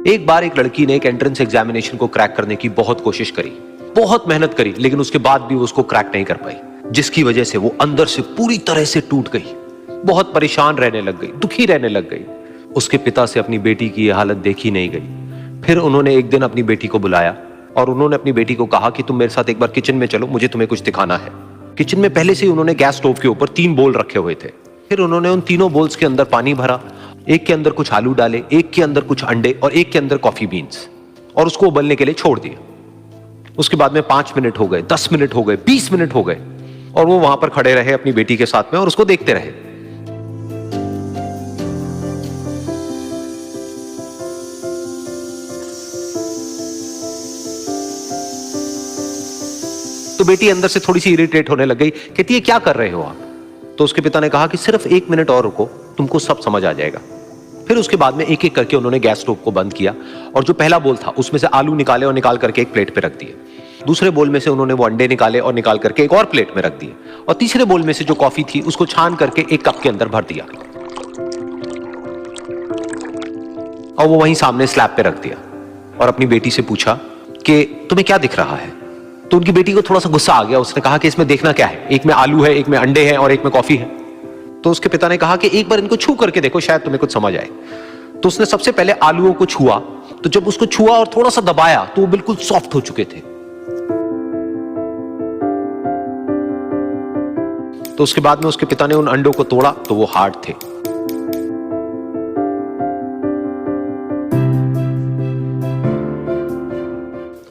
एक बार एक लड़की ने एक एंट्रेंस एग्जामिनेशन को क्रैक करने की बहुत कोशिश करी, बहुत मेहनत करी, लेकिन उसके बाद भी वो उसको क्रैक नहीं कर पाई, जिसकी वजह से वो अंदर से पूरी तरह से टूट गई, बहुत परेशान रहने लग गई, दुखी रहने लग गई। उसके पिता से अपनी बेटी की यह हालत देखी नहीं गई। फिर उन्होंने एक दिन अपनी बेटी को बुलाया और उन्होंने अपनी बेटी को कहा कि तुम मेरे साथ एक बार किचन में चलो, मुझे तुम्हें कुछ दिखाना है। किचन में पहले से ही उन्होंने गैस स्टोव के ऊपर 3 बोल रखे हुए थे। फिर उन्होंने उन तीनों बोल्स के अंदर पानी भरा, एक के अंदर कुछ आलू डाले, एक के अंदर कुछ अंडे और एक के अंदर कॉफी बीन्स, और उसको उबलने के लिए छोड़ दिया। उसके बाद में 5 मिनट हो गए, 10 मिनट हो गए, 20 मिनट हो गए, और वो वहां पर खड़े रहे अपनी बेटी के साथ में और उसको देखते रहे। तो बेटी अंदर से थोड़ी सी इरिटेट होने लग गई, कहती है क्या कर रहे हो आप? तो उसके पिता ने कहा कि सिर्फ 1 मिनट और रुको, तुमको सब समझ आ जाएगा। फिर उसके बाद में एक एक करके उन्होंने गैस स्टोव को बंद किया और जो पहला बोल था उसमें से आलू निकाले और निकाल करके एक प्लेट पे रख दिए। दूसरे बोल में से उन्होंने वो अंडे निकाले और निकाल करके एक और प्लेट में रख दिए, और तीसरे बोल में से जो कॉफी थी उसको छान करके एक कप के अंदर भर दिया और वो वहीं सामने स्लैब पे रख दिया और अपनी बेटी से पूछा कि तुम्हें क्या दिख रहा है? तो उनकी बेटी को थोड़ा सा गुस्सा आ गया। उसने कहा कि इसमें देखना क्या है, एक में आलू है, एक में अंडे हैं और एक में कॉफी है। तो उसके पिता ने कहा कि एक बार इनको छू करके देखो, शायद तुम्हें कुछ समझ आए। तो उसने सबसे पहले आलूओं को छुआ, तो जब उसको छुआ और थोड़ा सा दबाया तो वो बिल्कुल सॉफ्ट हो चुके थे। तो उसके बाद में उसके पिता ने उन अंडों को तोड़ा तो वो हार्ड थे।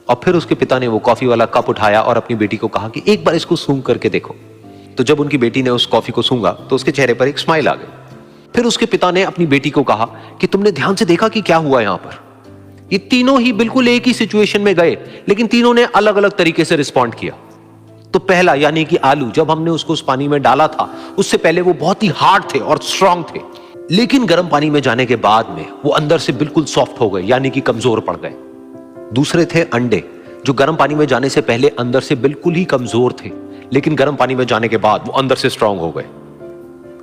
और फिर उसके पिता ने वो कॉफी वाला कप उठाया और अपनी बेटी को कहा कि एक बार इसको सूंघ करके देखो। तो जब उनकी बेटी ने उस कॉफी को सूंघा तो उसके चेहरे पर एक स्माइल आ गई। फिर उसके पिता ने अपनी बेटी को कहा कि तुमने ध्यान से देखा कि क्या हुआ यहां पर? ये तीनों ही बिल्कुल एक ही सिचुएशन में गए, लेकिन तीनों ने अलग अलग तरीके से रिस्पॉन्ड किया। तो पहला यानी कि आलू, जब हमने उसको उस पानी में डाला था उससे पहले वो बहुत ही हार्ड थे और स्ट्रांग थे, लेकिन गर्म पानी में जाने के बाद में वो अंदर से बिल्कुल सॉफ्ट हो गए, यानी कि कमजोर पड़ गए। दूसरे थे अंडे, जो गर्म पानी में जाने से पहले अंदर से बिल्कुल ही कमजोर थे, लेकिन गर्म पानी में जाने के बाद वो अंदर से स्ट्रांग हो गए।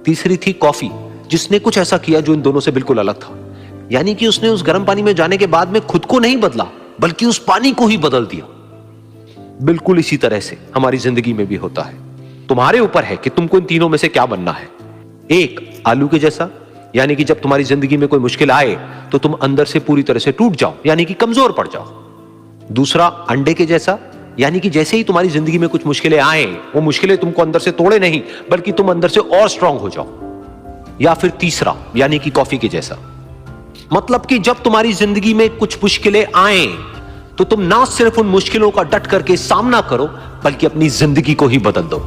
तीसरी थी कॉफी, जिसने कुछ ऐसा किया जो इन दोनों से बिल्कुल अलग था, यानी कि उसने उस गर्म पानी में जाने के बाद में खुद को नहीं बदला, बल्कि उस पानी को ही बदल दिया। बिल्कुल इसी तरह से हमारी जिंदगी में भी होता है। तुम्हारे ऊपर है कि तुमको इन तीनों में से क्या बनना है। एक, आलू के जैसा, यानी कि जब तुम्हारी जिंदगी में कोई मुश्किल आए तो तुम अंदर से पूरी तरह से टूट जाओ, यानी कि कमजोर पड़ जाओ। दूसरा, अंडे के जैसा, यानी कि जैसे ही तुम्हारी जिंदगी में कुछ मुश्किलें आए, वो मुश्किलें तुमको अंदर से तोड़े नहीं, बल्कि तुम अंदर से और स्ट्रांग हो जाओ। या फिर तीसरा, यानी कि कॉफी के जैसा, मतलब कि जब तुम्हारी जिंदगी में कुछ मुश्किलें आए तो तुम ना सिर्फ उन मुश्किलों का डट करके सामना करो, बल्कि अपनी जिंदगी को ही बदल दो।